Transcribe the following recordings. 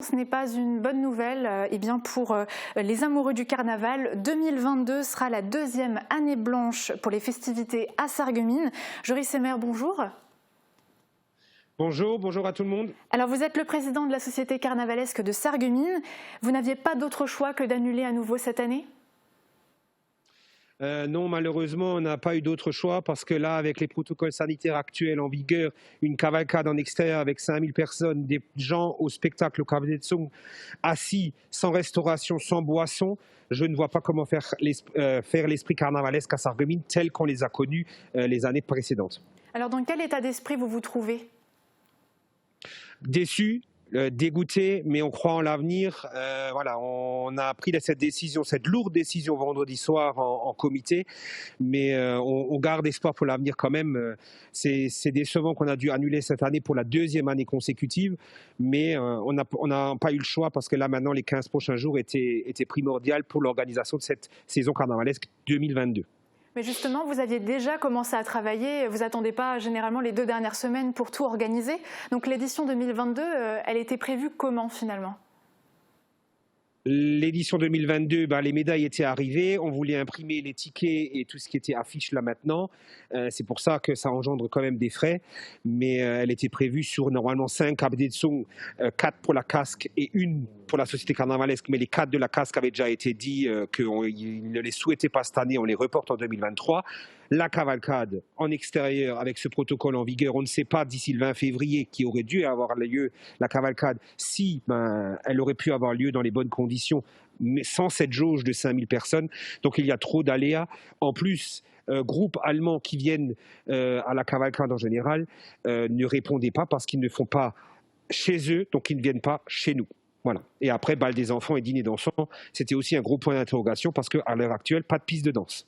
Ce n'est pas une bonne nouvelle pour les amoureux du carnaval. 2022 sera la deuxième année blanche pour les festivités à Sarreguemines. Joris Semer, bonjour. Bonjour, bonjour à tout le monde. Alors vous êtes le président de la Société carnavalesque de Sarreguemines. Vous n'aviez pas d'autre choix que d'annuler à nouveau cette année ? Non, malheureusement, on n'a pas eu d'autre choix parce que là, avec les protocoles sanitaires actuels en vigueur, une cavalcade en extérieur avec 5000 personnes, des gens au spectacle, au cabaret de son, assis, sans restauration, sans boisson, je ne vois pas comment faire l'esprit carnavalesque à Sarreguemines tel qu'on les a connus les années précédentes. Alors dans quel état d'esprit vous vous trouvez ? Déçu, dégoûté, mais on croit en l'avenir. Voilà, on a pris cette décision, cette lourde décision vendredi soir en comité, mais on garde espoir pour l'avenir quand même. C'est décevant qu'on a dû annuler cette année pour la deuxième année consécutive, mais on n'a pas eu le choix parce que là maintenant les 15 prochains jours étaient primordiaux pour l'organisation de cette saison carnavalesque 2022. Mais justement, vous aviez déjà commencé à travailler, vous n'attendez pas généralement les 2 dernières semaines pour tout organiser. Donc l'édition 2022, elle était prévue comment finalement ? L'édition 2022, les médailles étaient arrivées, on voulait imprimer les tickets et tout ce qui était affiche là maintenant. C'est pour ça que ça engendre quand même des frais, mais elle était prévue sur normalement 5 cabinets de son, 4 pour la casque et 1 pour la société carnavalesque, mais les 4 de la casque avaient déjà été dit qu'ils ne les souhaitaient pas cette année, on les reporte en 2023. La cavalcade en extérieur avec ce protocole en vigueur, on ne sait pas d'ici le 20 février qui aurait dû avoir lieu la cavalcade, si elle aurait pu avoir lieu dans les bonnes conditions, mais sans cette jauge de 5000 personnes. Donc il y a trop d'aléas. En plus, groupes allemands qui viennent à la cavalcade en général ne répondaient pas parce qu'ils ne font pas chez eux, donc ils ne viennent pas chez nous. Voilà. Et après, bal des enfants et dîner d'enfants, c'était aussi un gros point d'interrogation parce qu'à l'heure actuelle, pas de piste de danse.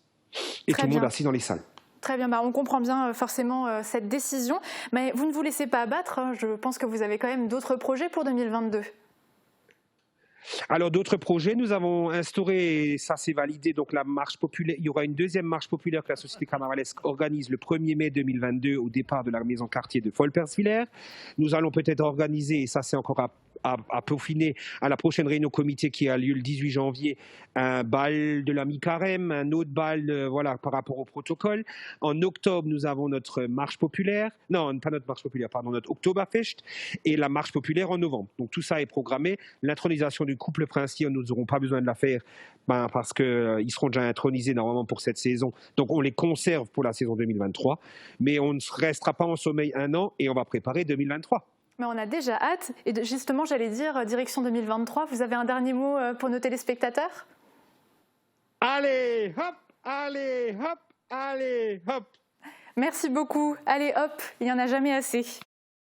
Et tout le monde assis dans les salles. Très bien, on comprend bien forcément cette décision. Mais vous ne vous laissez pas abattre, hein. Je pense que vous avez quand même d'autres projets pour 2022. Alors d'autres projets, nous avons instauré, ça c'est validé, donc la marche populaire. Il y aura une deuxième marche populaire que la Société carnavalesque organise le 1er mai 2022 au départ de la maison quartier de Volperswiller. Nous allons peut-être organiser, et ça c'est encore à peaufiner, à la prochaine réunion comité qui a lieu le 18 janvier, un bal de la mi-carême, un autre bal par rapport au protocole. En octobre, nous avons notre marche populaire, non, pas notre marche populaire, pardon, notre Oktoberfest et la marche populaire en novembre. Donc tout ça est programmé. L'intronisation du couple princier, nous n'aurons pas besoin de la faire parce qu'ils seront déjà intronisés normalement pour cette saison. Donc on les conserve pour la saison 2023, mais on ne restera pas en sommeil un an et on va préparer 2023. Mais on a déjà hâte. Et justement, j'allais dire, direction 2023, vous avez un dernier mot pour nos téléspectateurs ? Allez, hop, allez, hop, allez, hop. Merci beaucoup. Allez, hop, il n'y en a jamais assez.